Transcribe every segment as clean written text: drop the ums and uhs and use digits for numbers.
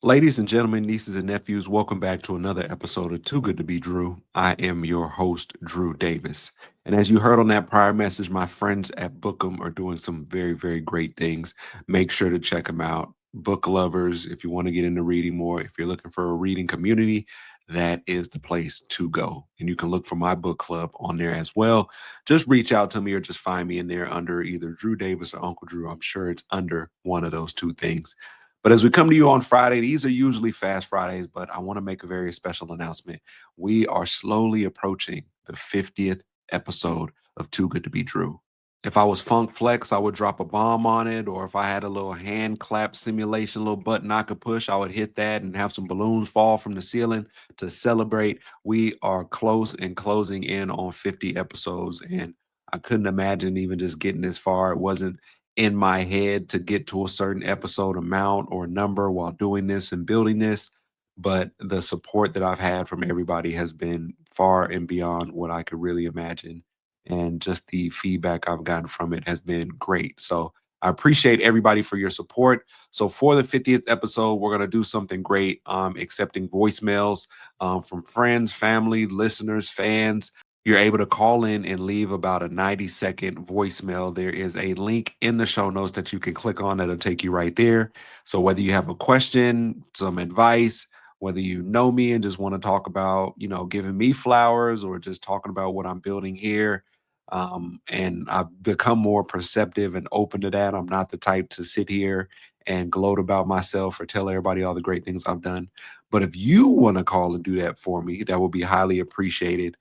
Ladies and gentlemen, nieces and nephews, welcome back to another episode of Too Good to Be Drew. I am your host, Drew Davis. And as you heard on that prior message, my friends at Bookham are doing some very, very great things. Make sure to check them out. Book lovers, if you want to get into reading more, if you're looking for a reading community, that is the place to go. And you can look for my book club on there as well. Just reach out to me or just find me in there under either Drew Davis or Uncle Drew. I'm sure it's under one of those two things. But as we come to you on Friday, these are usually fast Fridays, but I want to make a very special announcement. We are slowly approaching the 50th episode of Too Good to Be True. If I was Funk Flex, I would drop a bomb on it, or if I had a little hand clap simulation, a little button I could push, I would hit that and have some balloons fall from the ceiling to celebrate. We are close and closing in on 50 episodes, and I couldn't imagine even just getting this far. It wasn't in my head to get to a certain episode amount or number while doing this and building this. But the support that I've had from everybody has been far and beyond what I could really imagine. And just the feedback I've gotten from it has been great. So I appreciate everybody for your support. So for the 50th episode, we're going to do something great, accepting voicemails from friends, family, listeners, fans. You're able to call in and leave about a 90-second voicemail. There is a link in the show notes that you can click on that'll take you right there. So whether you have a question, some advice, whether you know me and just want to talk about, giving me flowers or just talking about what I'm building here. And I've become more perceptive and open to that. I'm not the type to sit here and gloat about myself or tell everybody all the great things I've done. But if you want to call and do that for me, that would be highly appreciated,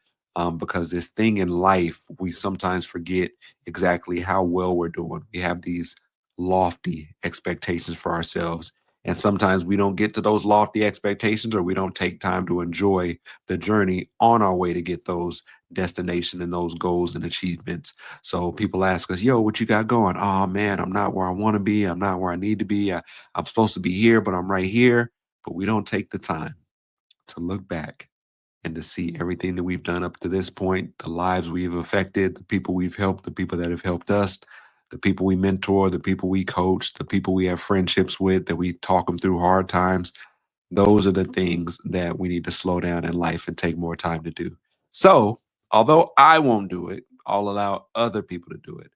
because this thing in life, we sometimes forget exactly how well we're doing. We have these lofty expectations for ourselves. And sometimes we don't get to those lofty expectations or we don't take time to enjoy the journey on our way to get those destination and those goals and achievements. So people ask us, yo, what you got going? Oh man, I'm not where I want to be. I'm not where I need to be. I'm supposed to be here, but I'm right here. But we don't take the time to look back and to see everything that we've done up to this point, the lives we've affected, the people we've helped, the people that have helped us, the people we mentor, the people we coach, the people we have friendships with, that we talk them through hard times. Those are the things that we need to slow down in life and take more time to do. So, although I won't do it, I'll allow other people to do it.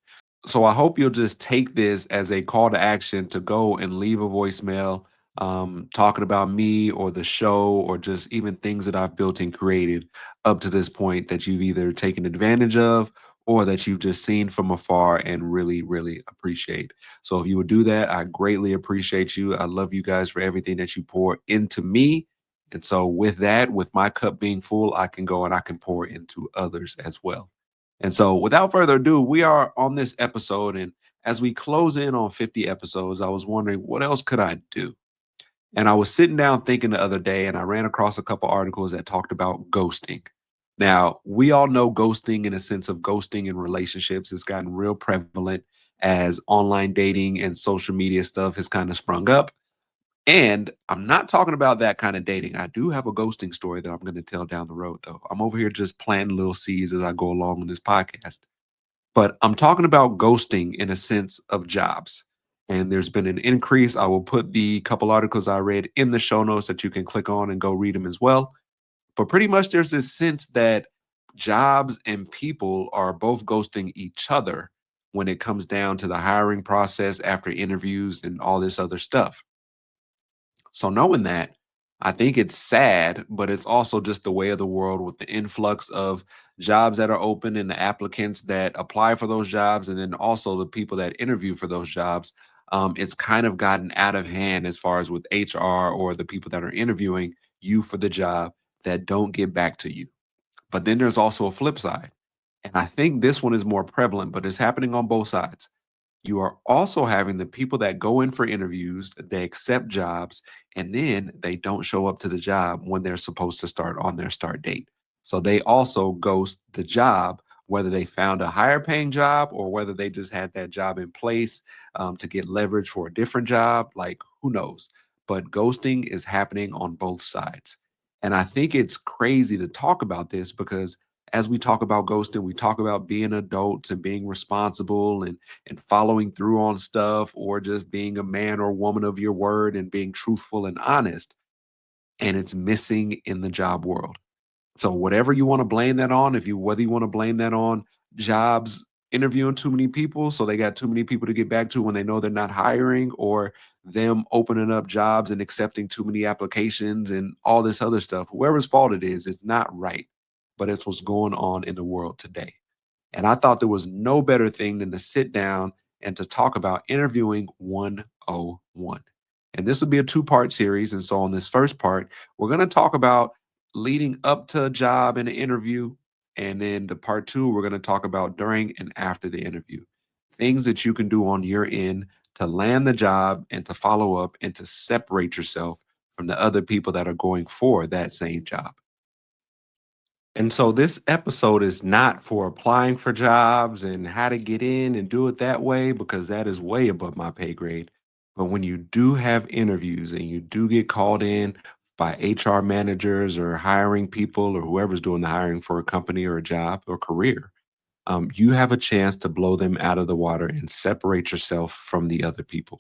So I hope you'll just take this as a call to action to go and leave a voicemail, talking about me or the show or just even things that I've built and created up to this point that you've either taken advantage of or that you've just seen from afar and really, really appreciate. So if you would do that, I greatly appreciate you. I love you guys for everything that you pour into me. And so with that, with my cup being full, I can go and I can pour into others as well. And so, without further ado, we are on this episode. And as we close in on 50 episodes, I was wondering what else could I do? And I was sitting down thinking the other day, and I ran across a couple articles that talked about ghosting. Now, we all know ghosting in a sense of ghosting in relationships has gotten real prevalent as online dating and social media stuff has kind of sprung up. And I'm not talking about that kind of dating. I do have a ghosting story that I'm going to tell down the road, though. I'm over here just planting little seeds as I go along in this podcast. But I'm talking about ghosting in a sense of jobs. And there's been an increase. I will put the couple articles I read in the show notes that you can click on and go read them as well. But pretty much there's this sense that jobs and people are both ghosting each other when it comes down to the hiring process after interviews and all this other stuff. So knowing that, I think it's sad, but it's also just the way of the world with the influx of jobs that are open and the applicants that apply for those jobs, and then also the people that interview for those jobs. It's kind of gotten out of hand as far as with HR or the people that are interviewing you for the job that don't get back to you. But then there's also a flip side. And I think this one is more prevalent, but it's happening on both sides. You are also having the people that go in for interviews, they accept jobs, and then they don't show up to the job when they're supposed to start on their start date. So they also ghost the job, whether they found a higher paying job or whether they just had that job in place, to get leverage for a different job. Like, who knows? But ghosting is happening on both sides. And I think it's crazy to talk about this because As we talk about ghosting, we talk about being adults and being responsible and following through on stuff, or just being a man or woman of your word and being truthful and honest. And it's missing in the job world. So whatever you want to blame that on, if you whether you want to blame that on jobs interviewing too many people, so they got too many people to get back to when they know they're not hiring, or them opening up jobs and accepting too many applications and all this other stuff, whoever's fault it is, it's not right. But it's what's going on in the world today. And I thought there was no better thing than to sit down and to talk about interviewing 101. And this will be a two-part series. And so on this first part, we're going to talk about leading up to a job and an interview. And then the part two, we're going to talk about during and after the interview. Things that you can do on your end to land the job and to follow up and to separate yourself from the other people that are going for that same job. And so this episode is not for applying for jobs and how to get in and do it that way, because that is way above my pay grade. But when you do have interviews and you do get called in by HR managers or hiring people or whoever's doing the hiring for a company or a job or career, you have a chance to blow them out of the water and separate yourself from the other people.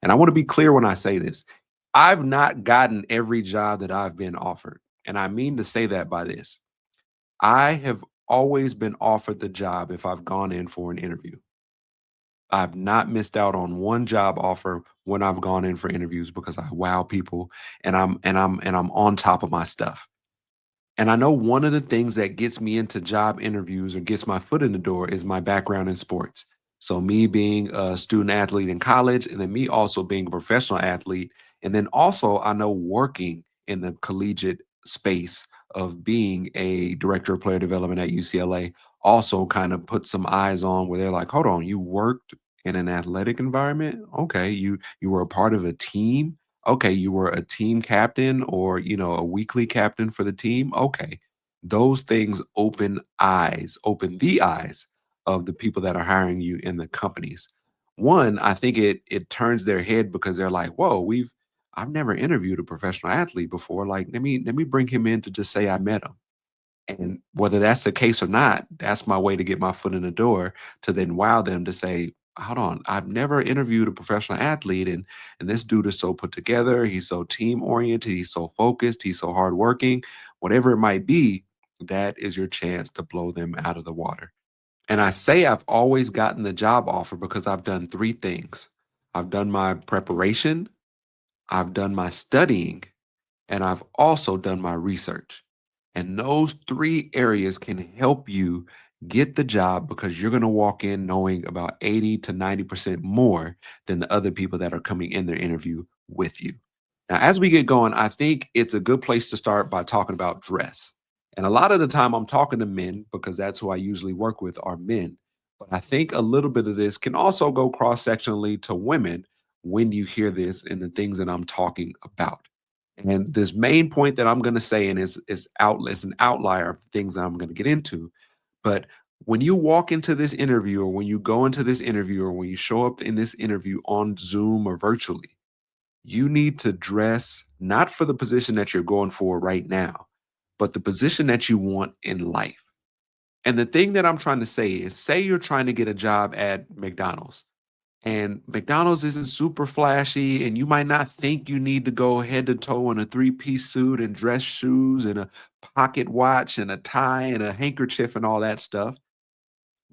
And I want to be clear when I say this. I've not gotten every job that I've been offered. And I mean to say that by this. I have always been offered the job if I've gone in for an interview. I've not missed out on one job offer when I've gone in for interviews because I wow people and I'm on top of my stuff. And I know one of the things that gets me into job interviews or gets my foot in the door is my background in sports. So, me being a student athlete in college, and then me also being a professional athlete. And then also, I know working in the collegiate space of being a director of player development at UCLA also kind of put some eyes on where they're like, hold on, you worked in an athletic environment? Okay. You were a part of a team. Okay, you were a team captain or, a weekly captain for the team. Okay. Those things open the eyes of the people that are hiring you in the companies. One, I think it turns their head because they're like, "Whoa, I've never interviewed a professional athlete before. Like, let me bring him in to just say I met him." And whether that's the case or not, that's my way to get my foot in the door to then wow them to say, hold on, I've never interviewed a professional athlete, and this dude is so put together, he's so team oriented, he's so focused, he's so hardworking, whatever it might be, that is your chance to blow them out of the water. And I say I've always gotten the job offer because I've done three things. I've done my preparation, I've done my studying, and I've also done my research. And those three areas can help you get the job because you're going to walk in knowing about 80 to 90% more than the other people that are coming in their interview with you. Now, as we get going, I think it's a good place to start by talking about dress. And a lot of the time, I'm talking to men because that's who I usually work with are men. But I think a little bit of this can also go cross sectionally to women when you hear this and the things that I'm talking about. And this main point that I'm going to say, and it's an outlier of the things that I'm going to get into. But when you walk into this interview, or when you go into this interview, or when you show up in this interview on Zoom or virtually, you need to dress not for the position that you're going for right now, but the position that you want in life. And the thing that I'm trying to say is, say you're trying to get a job at McDonald's, and McDonald's isn't super flashy, and you might not think you need to go head to toe in a three-piece suit and dress shoes and a pocket watch and a tie and a handkerchief and all that stuff.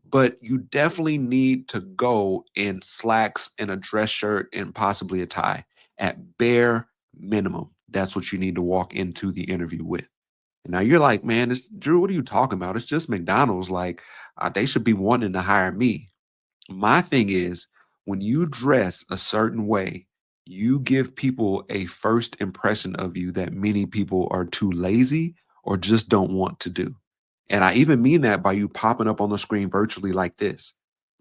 But you definitely need to go in slacks and a dress shirt and possibly a tie at bare minimum. That's what you need to walk into the interview with. And now you're like, man, it's Drew, what are you talking about? It's just McDonald's. Like, they should be wanting to hire me. My thing is, when you dress a certain way, you give people a first impression of you that many people are too lazy or just don't want to do. And I even mean that by you popping up on the screen virtually like this,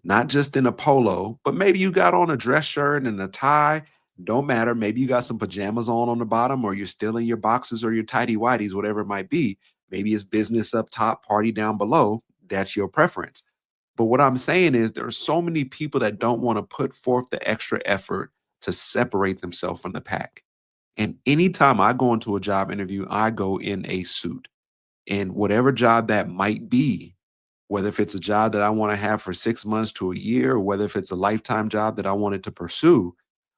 not just in a polo, but maybe you got on a dress shirt and a tie. Don't matter. Maybe you got some pajamas on the bottom, or you're still in your boxes or your tidy whities, whatever it might be. Maybe it's business up top, party down below. That's your preference. But what I'm saying is there are so many people that don't want to put forth the extra effort to separate themselves from the pack. And anytime I go into a job interview, I go in a suit. And whatever job that might be, whether if it's a job that I want to have for 6 months to a year, or whether if it's a lifetime job that I wanted to pursue,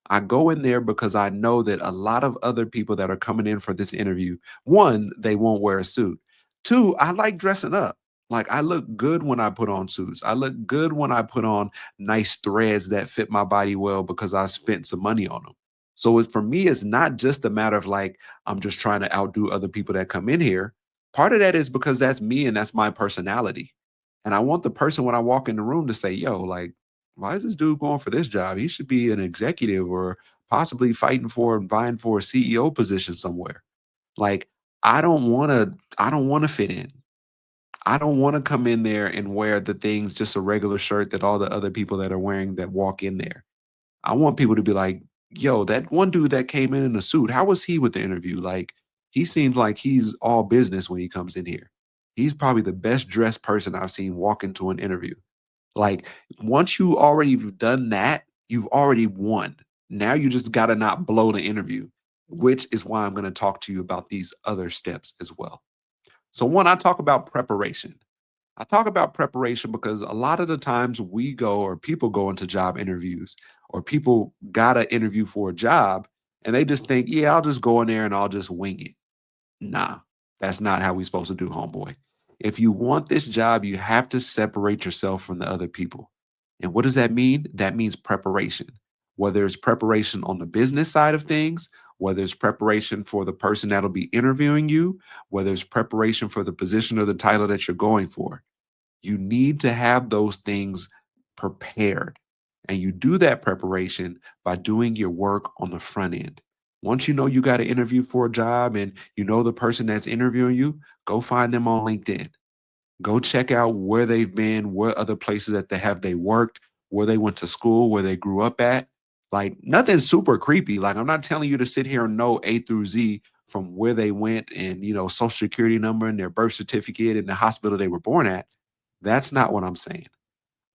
I go in there because I know that a lot of other people that are coming in for this interview, one, they won't wear a suit. Two, I like dressing up. Like I look good when I put on suits. I look good when I put on nice threads that fit my body well because I spent some money on them. So for me, it's not just a matter of like I'm just trying to outdo other people that come in here. Part of that is because that's me and that's my personality. And I want the person when I walk in the room to say, yo, like, why is this dude going for this job? He should be an executive or possibly fighting for and vying for a CEO position somewhere. Like, I don't want to fit in. I don't want to come in there and wear the things, just a regular shirt that all the other people that are wearing that walk in there. I want people to be like, yo, that one dude that came in a suit, how was he with the interview? Like, he seems like he's all business when he comes in here. He's probably the best dressed person I've seen walk into an interview. Like, once you already have done that, you've already won. Now you just got to not blow the interview, which is why I'm going to talk to you about these other steps as well. So, one, I talk about preparation. I talk about preparation because a lot of the times we go or people go into job interviews or people got to interview for a job and they just think, yeah, I'll just go in there and I'll just wing it. Nah, that's not how we supposed to do, homeboy. If you want this job, you have to separate yourself from the other people. And what does that mean? That means preparation. Whether it's preparation on the business side of things, whether it's preparation for the person that'll be interviewing you, whether it's preparation for the position or the title that you're going for, you need to have those things prepared. And you do that preparation by doing your work on the front end. Once you know you got to interview for a job and you know the person that's interviewing you, go find them on LinkedIn. Go check out where they've been, where other places that they worked, where they went to school, where they grew up at. Like nothing super creepy. Like I'm not telling you to sit here and know A through Z from where they went and social security number and their birth certificate and the hospital they were born at. That's not what I'm saying.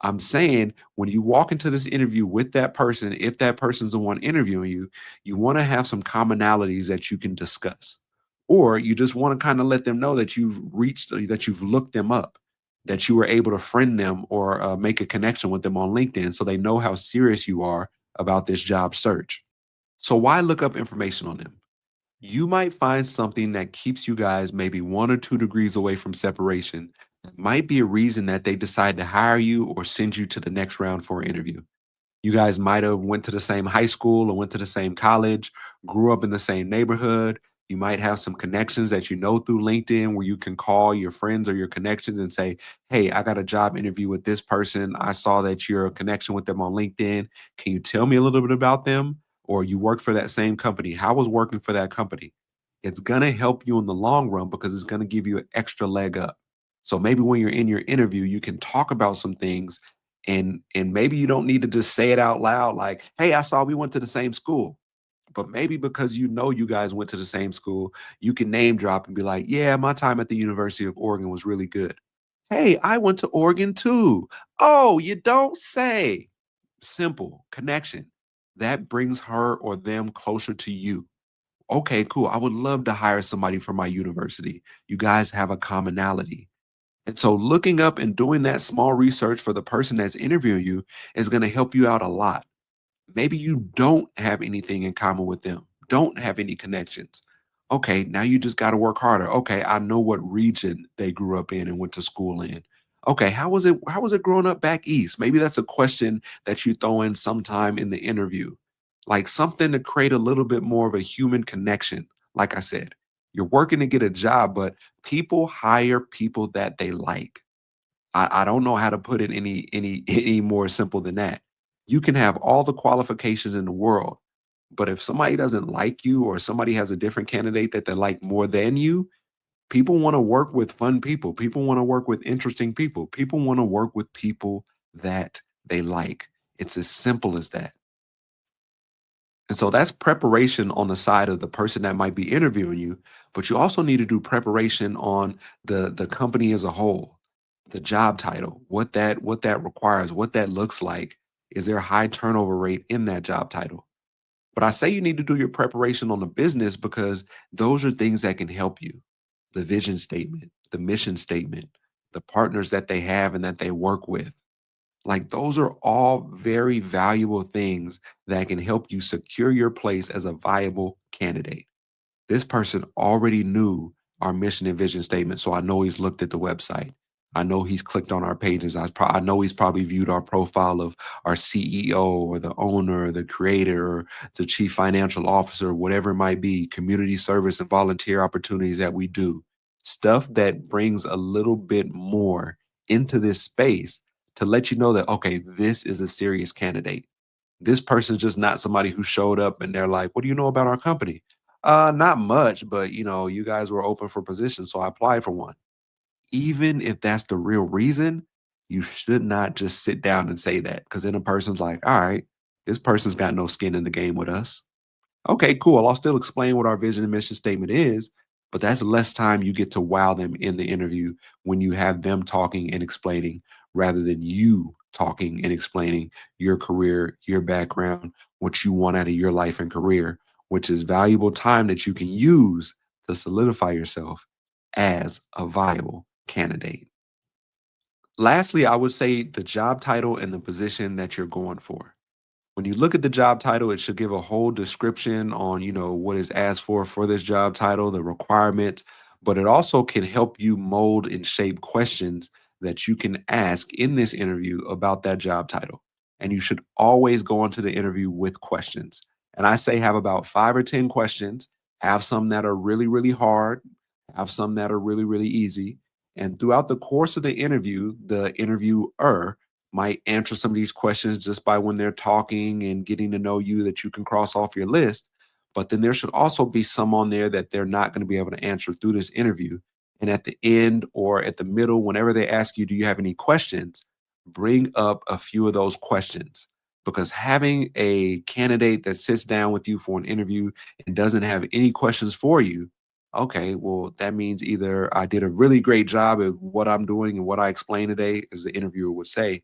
I'm saying when you walk into this interview with that person, if that person's the one interviewing you, you want to have some commonalities that you can discuss. Or you just want to kind of let them know that you've reached, that you've looked them up, that you were able to friend them or make a connection with them on LinkedIn so they know how serious you are about this job search. So, why look up information on them? You might find something that keeps you guys maybe 1 or 2 degrees away from separation. That might be a reason that they decide to hire you or send you to the next round for an interview. You guys might have went to the same high school or went to the same college, grew up in the same neighborhood. You might have some connections that you know through LinkedIn where you can call your friends or your connections and say, "Hey, I got a job interview with this person. I saw that you're a connection with them on LinkedIn. Can you tell me a little bit about them?" Or you work for that same company. How was working for that company? It's going to help you in the long run because it's going to give you an extra leg up. So maybe when you're in your interview, you can talk about some things and maybe you don't need to just say it out loud like, "Hey, I saw we went to the same school." But maybe because you know you guys went to the same school, you can name drop and be like, "Yeah, my time at the University of Oregon was really good." "Hey, I went to Oregon too." "Oh, you don't say." Simple connection. That brings her or them closer to you. "Okay, cool. I would love to hire somebody from my university. You guys have a commonality." And so looking up and doing that small research for the person that's interviewing you is going to help you out a lot. Maybe you don't have anything in common with them, don't have any connections. Okay, now you just got to work harder. Okay, I know what region they grew up in and went to school in. Okay, how was it growing up back east? Maybe that's a question that you throw in sometime in the interview. Like something to create a little bit more of a human connection. Like I said, you're working to get a job, but people hire people that they like. I don't know how to put it any more simple than that. You can have all the qualifications in the world, but if somebody doesn't like you or somebody has a different candidate that they like more than you, people want to work with fun people. People want to work with interesting people. People want to work with people that they like. It's as simple as that. And so that's preparation on the side of the person that might be interviewing you, but you also need to do preparation on the company as a whole, the job title, what that requires, what that looks like. Is there a high turnover rate in that job title? But I say you need to do your preparation on the business because those are things that can help you. The vision statement, the mission statement, the partners that they have and that they work with. Like those are all very valuable things that can help you secure your place as a viable candidate. This person already knew our mission and vision statement, so I know he's looked at the website. I know he's clicked on our pages. I know he's probably viewed our profile of our CEO or the owner or the creator or the chief financial officer, whatever it might be, community service and volunteer opportunities that we do. Stuff that brings a little bit more into this space to let you know that, okay, this is a serious candidate. This person's just not somebody who showed up and they're like, "What do you know about our company?" Not much, but you guys were open for positions, so I applied for one. Even if that's the real reason, you should not just sit down and say that because then a person's like, all right, this person's got no skin in the game with us. Okay, cool. I'll still explain what our vision and mission statement is, but that's less time you get to wow them in the interview when you have them talking and explaining rather than you talking and explaining your career, your background, what you want out of your life and career, which is valuable time that you can use to solidify yourself as a viable candidate. Lastly, I would say the job title and the position that you're going for. When you look at the job title, it should give a whole description on, what is asked for this job title, the requirements, but it also can help you mold and shape questions that you can ask in this interview about that job title. And you should always go into the interview with questions. And I say have about 5 or 10 questions, have some that are really, really hard, have some that are really, really easy. And throughout the course of the interview, the interviewer might answer some of these questions just by when they're talking and getting to know you that you can cross off your list. But then there should also be some on there that they're not going to be able to answer through this interview. And at the end or at the middle, whenever they ask you, do you have any questions? Bring up a few of those questions because having a candidate that sits down with you for an interview and doesn't have any questions for you, okay, well, that means either I did a really great job at what I'm doing and what I explained today, as the interviewer would say,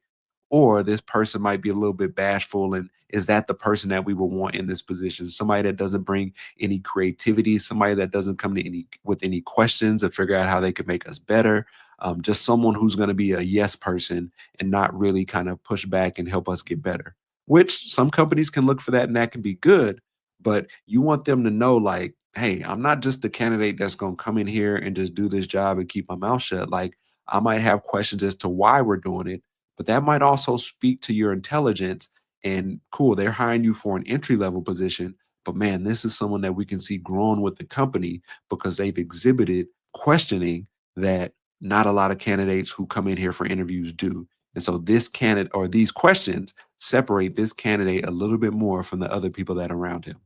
or this person might be a little bit bashful and is that the person that we would want in this position, somebody that doesn't bring any creativity, somebody that doesn't come to any with any questions to figure out how they could make us better, just someone who's going to be a yes person and not really kind of push back and help us get better, which some companies can look for that and that can be good, but you want them to know like, hey, I'm not just the candidate that's going to come in here and just do this job and keep my mouth shut. Like I might have questions as to why we're doing it, but that might also speak to your intelligence. And cool, they're hiring you for an entry level position. But man, this is someone that we can see growing with the company because they've exhibited questioning that not a lot of candidates who come in here for interviews do. And so this candidate or these questions separate this candidate a little bit more from the other people that are around him.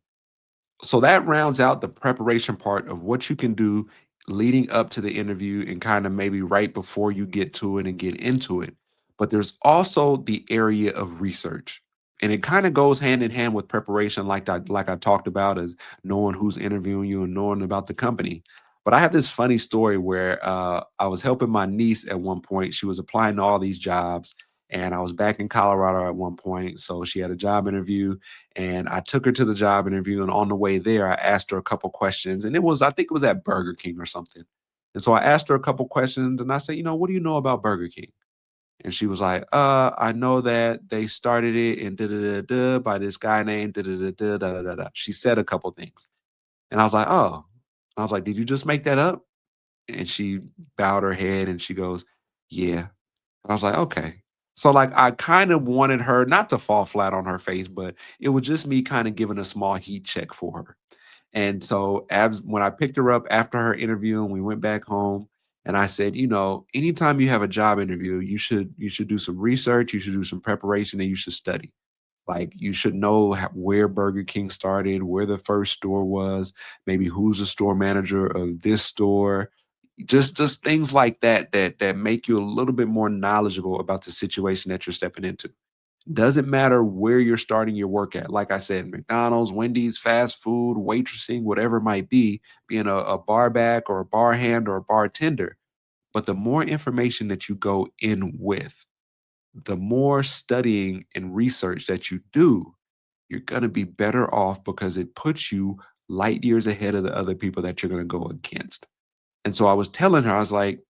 So that rounds out the preparation part of what you can do leading up to the interview and kind of maybe right before you get to it and get into it. But there's also the area of research. And it kind of goes hand in hand with preparation, like I talked about, as knowing who's interviewing you and knowing about the company. But I have this funny story where I was helping my niece at one point. She was applying to all these jobs, and I was back in Colorado at one point. So she had a job interview, and I took her to the job interview, and on the way there, I asked her a couple questions, and I think it was at Burger King or something. And so I asked her a couple questions, and I said, what do you know about Burger King? And she was like, I know that they started it in da da da da by this guy named da da da da da da da. Da." She said a couple things, and I was like, oh, I was like, did you just make that up? And she bowed her head, and she goes, yeah. And I was like, okay. So like I kind of wanted her not to fall flat on her face, but it was just me kind of giving a small heat check for her. And so as when I picked her up after her interview and we went back home, and I said, anytime you have a job interview, you should do some research, you should do some preparation, and you should study. Like you should know where Burger King started, where the first store was, maybe who's the store manager of this store. Just things like that make you a little bit more knowledgeable about the situation that you're stepping into. Doesn't matter where you're starting your work at. Like I said, McDonald's, Wendy's, fast food, waitressing, whatever it might be, being a bar back or a bar hand or a bartender. But the more information that you go in with, the more studying and research that you do, you're going to be better off because it puts you light years ahead of the other people that you're going to go against. And so I was telling her, I was like,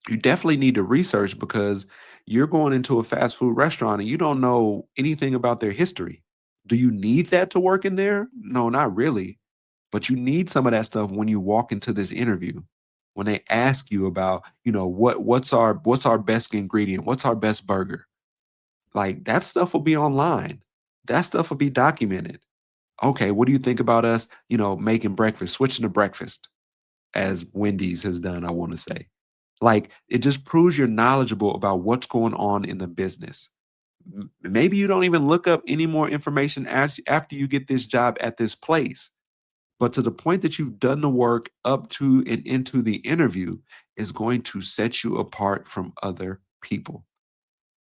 You definitely need to research because you're going into a fast food restaurant and you don't know anything about their history. Do you need that to work in there? No, not really. But you need some of that stuff when you walk into this interview. When they ask you about, what's our best ingredient? What's our best burger? Like that stuff will be online. That stuff will be documented. Okay, what do you think about us, making breakfast, switching to breakfast? As Wendy's has done, I want to say. Like, it just proves you're knowledgeable about what's going on in the business. Maybe you don't even look up any more information after you get this job at this place. But to the point that you've done the work up to and into the interview is going to set you apart from other people.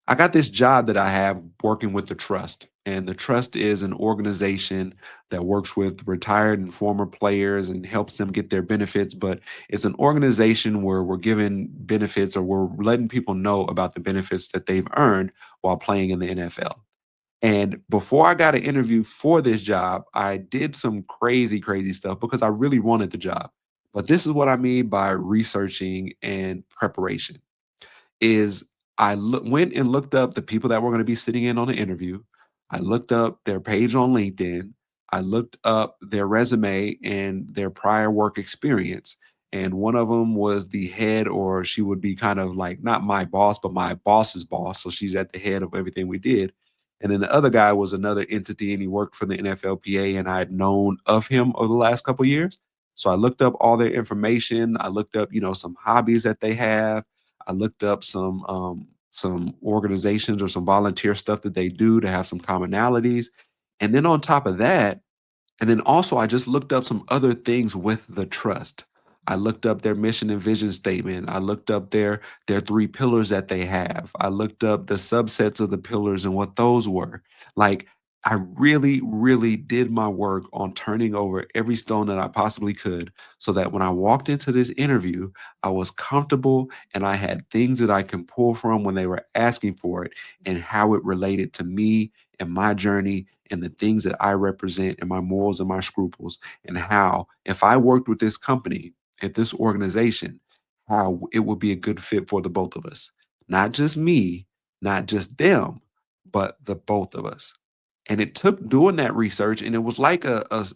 I got this job that I have working with the Trust, and the Trust is an organization that works with retired and former players and helps them get their benefits. But it's an organization where we're giving benefits or we're letting people know about the benefits that they've earned while playing in the NFL. And before I got an interview for this job, I did some crazy, crazy stuff because I really wanted the job. But this is what I mean by researching and preparation is went and looked up the people that were going to be sitting in on the interview. I looked up their page on LinkedIn. I looked up their resume and their prior work experience. And one of them was the head, or she would be kind of like not my boss, but my boss's boss. So she's at the head of everything we did. And then the other guy was another entity, and he worked for the NFLPA, and I had known of him over the last couple of years. So I looked up all their information. I looked up, some hobbies that they have. I looked up some organizations or some volunteer stuff that they do to have some commonalities. And then on top of that, and then also, I just looked up some other things with the trust. I looked up their mission and vision statement. I looked up their three pillars that they have. I looked up the subsets of the pillars and what those were. Like I really, really did my work on turning over every stone that I possibly could so that when I walked into this interview, I was comfortable and I had things that I can pull from when they were asking for it and how it related to me and my journey and the things that I represent and my morals and my scruples, and how, if I worked with this company at this organization, how it would be a good fit for the both of us. Not just me, not just them, but the both of us. And it took doing that research, and it was like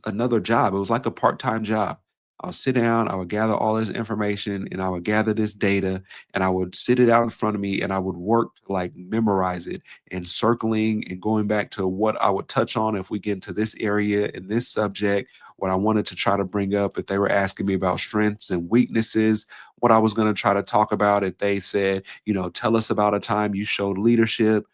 another job. It was like a part-time job. I'll sit down, I would gather all this information, and I would gather this data, and I would sit it out in front of me, and I would work to like memorize it and circling and going back to what I would touch on if we get into this area in this subject, what I wanted to try to bring up if they were asking me about strengths and weaknesses, what I was going to try to talk about if they said, tell us about a time you showed leadership,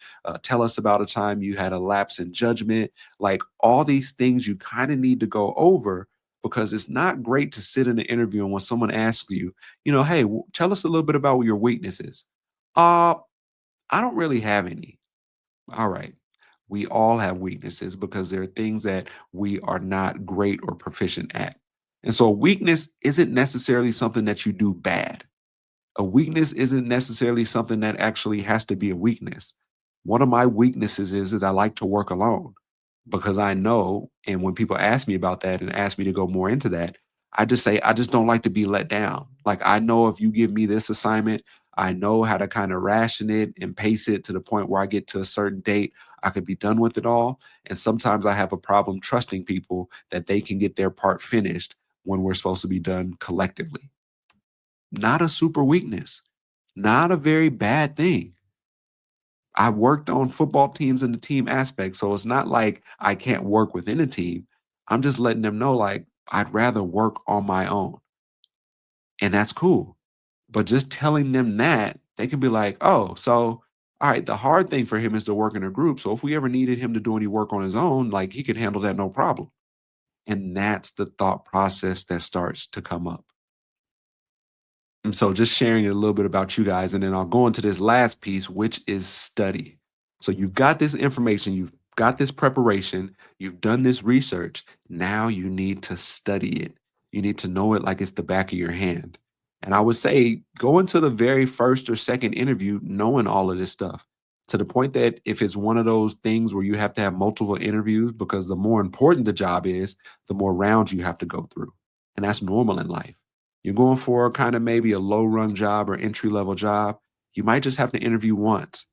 tell us about a time you had a lapse in judgment. Like all these things you kind of need to go over because it's not great to sit in an interview and when someone asks you, hey, tell us a little bit about what your weaknesses. Uh, I don't really have any. All right. We all have weaknesses because there are things that we are not great or proficient at. And so a weakness isn't necessarily something that you do bad. A weakness isn't necessarily something that actually has to be a weakness. One of my weaknesses is that I like to work alone because I know, and when people ask me about that and ask me to go more into that, I just say, I just don't like to be let down. Like, I know if you give me this assignment, I know how to kind of ration it and pace it to the point where I get to a certain date, I could be done with it all. And sometimes I have a problem trusting people that they can get their part finished when we're supposed to be done collectively. Not a super weakness, not a very bad thing. I worked on football teams in the team aspect, so it's not like I can't work within a team. I'm just letting them know, like, I'd rather work on my own, and that's cool. But just telling them that, they can be like, "Oh, so, all right, the hard thing for him is to work in a group, so if we ever needed him to do any work on his own, like, he could handle that no problem." And that's the thought process that starts to come up. And so just sharing a little bit about you guys, and then I'll go into this last piece, which is study. So you've got this information, you've got this preparation, you've done this research. Now you need to study it. You need to know it like it's the back of your hand. And I would say go into the very first or second interview knowing all of this stuff to the point that if it's one of those things where you have to have multiple interviews because the more important the job is, the more rounds you have to go through. And that's normal in life. You're going for kind of maybe a low rung job or entry level job, you might just have to interview once.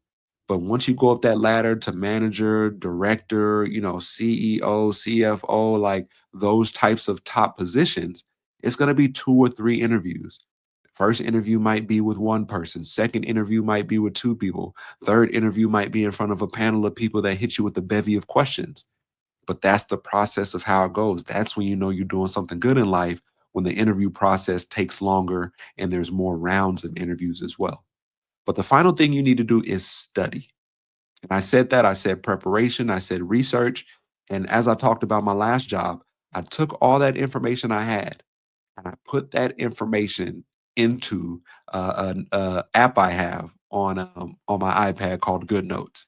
But once you go up that ladder to manager, director, CEO, CFO, like those types of top positions, it's going to be two or three interviews. First interview might be with one person, second interview might be with two people, third interview might be in front of a panel of people that hit you with a bevy of questions. But that's the process of how it goes. That's when you know you're doing something good in life, when the interview process takes longer and there's more rounds of interviews as well. But the final thing you need to do is study. And I said that, I said preparation, I said research. And as I talked about my last job, I took all that information I had and I put that information into an app I have on my iPad called Good Notes.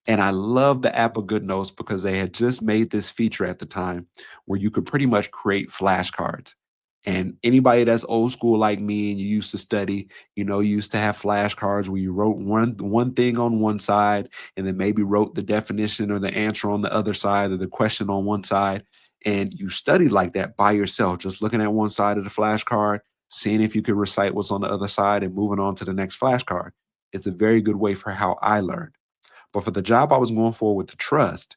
And I love the app of Good Notes because they had just made this feature at the time where you could pretty much create flashcards. And anybody that's old school like me and you used to study, you used to have flashcards where you wrote one thing on one side and then maybe wrote the definition or the answer on the other side or the question on one side, and you studied like that by yourself, just looking at one side of the flashcard, seeing if you could recite what's on the other side, and moving on to the next flashcard. It's a very good way for how I learned. But for the job I was going for with the trust,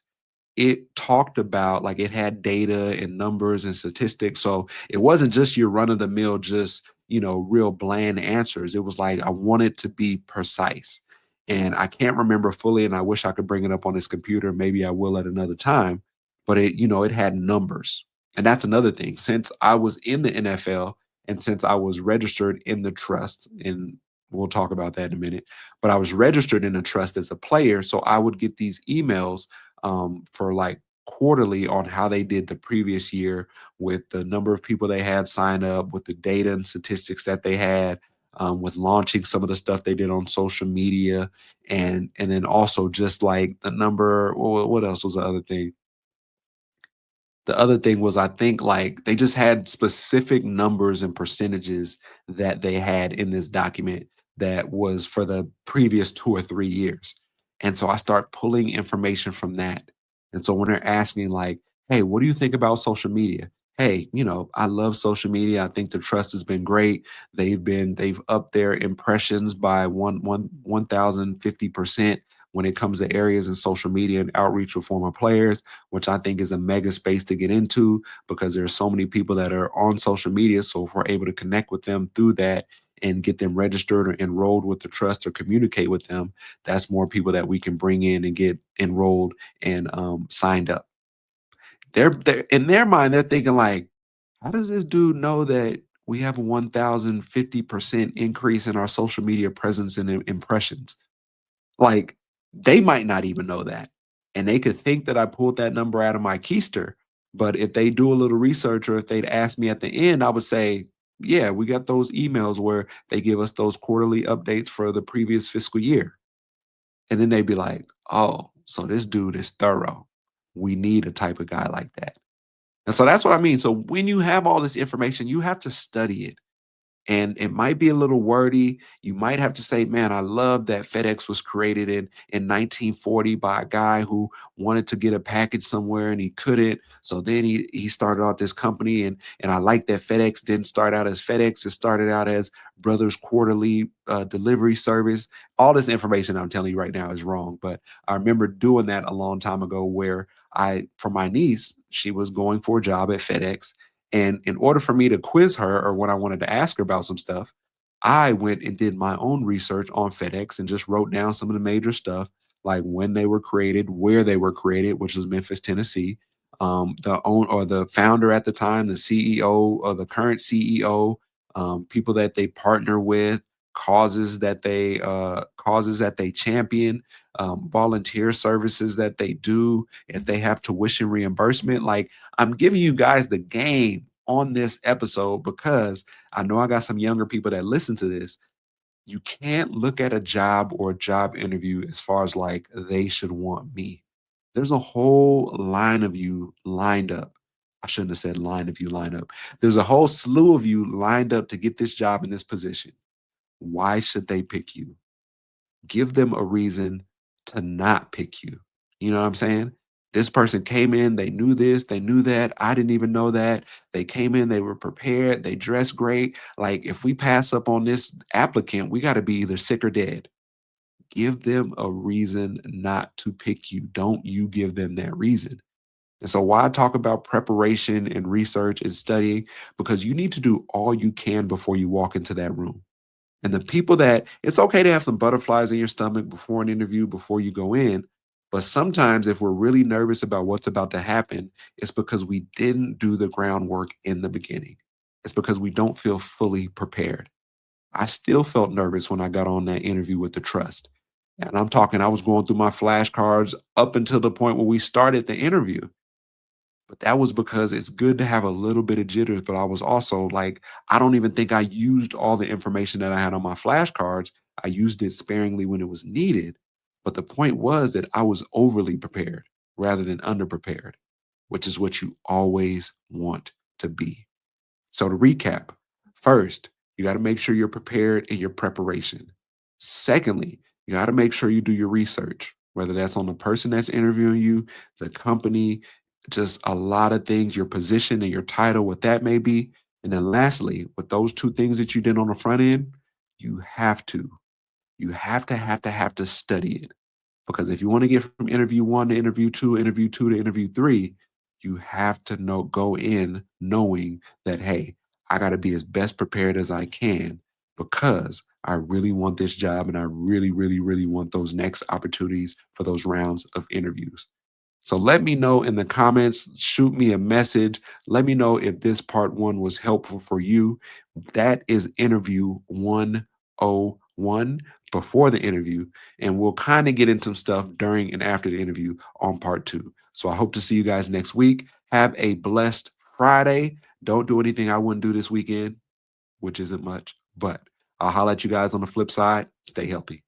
it talked about like it had data and numbers and statistics. So it wasn't just your run of the mill, just, real bland answers. It was like I wanted to be precise. And I can't remember fully, and I wish I could bring it up on this computer. Maybe I will at another time. But it had numbers. And that's another thing. Since I was in the NFL and since I was registered in the trust, and we'll talk about that in a minute, but I was registered in a trust as a player. So I would get these emails for like quarterly on how they did the previous year with the number of people they had sign up, with the data and statistics that they had, with launching some of the stuff they did on social media, and then also just like the number. What else was the other thing? The other thing was I think, like, they just had specific numbers and percentages that they had in this document that was for the previous 2 or 3 years, and so I start pulling information from that, and so when they're asking like, "Hey, what do you think about social media?" "Hey, I love social media. I think the trust has been great. They've upped their impressions by 1,050% when it comes to areas in social media and outreach with former players, which I think is a mega space to get into because there are so many people that are on social media. So if we're able to connect with them through that and get them registered or enrolled with the trust or communicate with them, that's more people that we can bring in and get enrolled and signed up. They're in their mind, they're thinking like, how does this dude know that we have a 1,050% increase in our social media presence and impressions? Like, they might not even know that, and they could think that I pulled that number out of my keister, but if they do a little research or if they'd ask me at the end, I would say, "Yeah, we got those emails where they give us those quarterly updates for the previous fiscal year." And then they'd be like, "Oh, so this dude is thorough. We need a type of guy like that." And so that's what I mean. So when you have all this information, you have to study it. And it might be a little wordy. You might have to say, man, I love that FedEx was created in 1940 by a guy who wanted to get a package somewhere and he couldn't. So then he started out this company, and I like that FedEx didn't start out as FedEx. It started out as Brothers Quarterly Delivery Service. All this information I'm telling you right now is wrong. But I remember doing that a long time ago where for my niece, she was going for a job at FedEx, and in order for me to quiz her or when I wanted to ask her about some stuff, I went and did my own research on FedEx and just wrote down some of the major stuff, like when they were created, where they were created, which was Memphis, Tennessee. The founder at the time, the CEO or the current CEO, people that they partner with, causes that they champion, volunteer services that they do, if they have tuition reimbursement. Like, I'm giving you guys the game on this episode because I know I got some younger people that listen to this. You can't look at a job or a job interview as far as like they should want me. There's a whole line of you lined up. I shouldn't have said line of you lined up. There's a whole slew of you lined up to get this job in this position. Why should they pick you? Give them a reason to not pick you. You know what I'm saying? This person came in, they knew this, they knew that. I didn't even know that. They came in, they were prepared, they dressed great. Like, if we pass up on this applicant, we got to be either sick or dead. Give them a reason not to pick you. Don't you give them that reason. And so, why I talk about preparation and research and studying? Because you need to do all you can before you walk into that room. And the people that it's okay to have some butterflies in your stomach before an interview, before you go in. But sometimes, if we're really nervous about what's about to happen, it's because we didn't do the groundwork in the beginning. It's because we don't feel fully prepared. I still felt nervous when I got on that interview with the trust. And I'm talking, I was going through my flashcards up until the point where we started the interview. But that was because it's good to have a little bit of jitters, but I was also like, I don't even think I used all the information that I had on my flashcards. I used it sparingly when it was needed. But the point was that I was overly prepared rather than underprepared, which is what you always want to be. So to recap, first, you got to make sure you're prepared in your preparation. Secondly, you got to make sure you do your research, whether that's on the person that's interviewing you, the company, just a lot of things, your position and your title, what that may be. And then lastly, with those two things that you did on the front end, you have to study it. Because if you want to get from interview one to interview two, interview two to interview three, you have to know go in knowing that, hey, I got to be as best prepared as I can because I really want this job and I really, really, really want those next opportunities for those rounds of interviews. So let me know in the comments, shoot me a message. Let me know if this part one was helpful for you. That is interview 101 before the interview. And we'll kind of get into some stuff during and after the interview on part two. So I hope to see you guys next week. Have a blessed Friday. Don't do anything I wouldn't do this weekend, which isn't much, but I'll holler at you guys on the flip side. Stay healthy.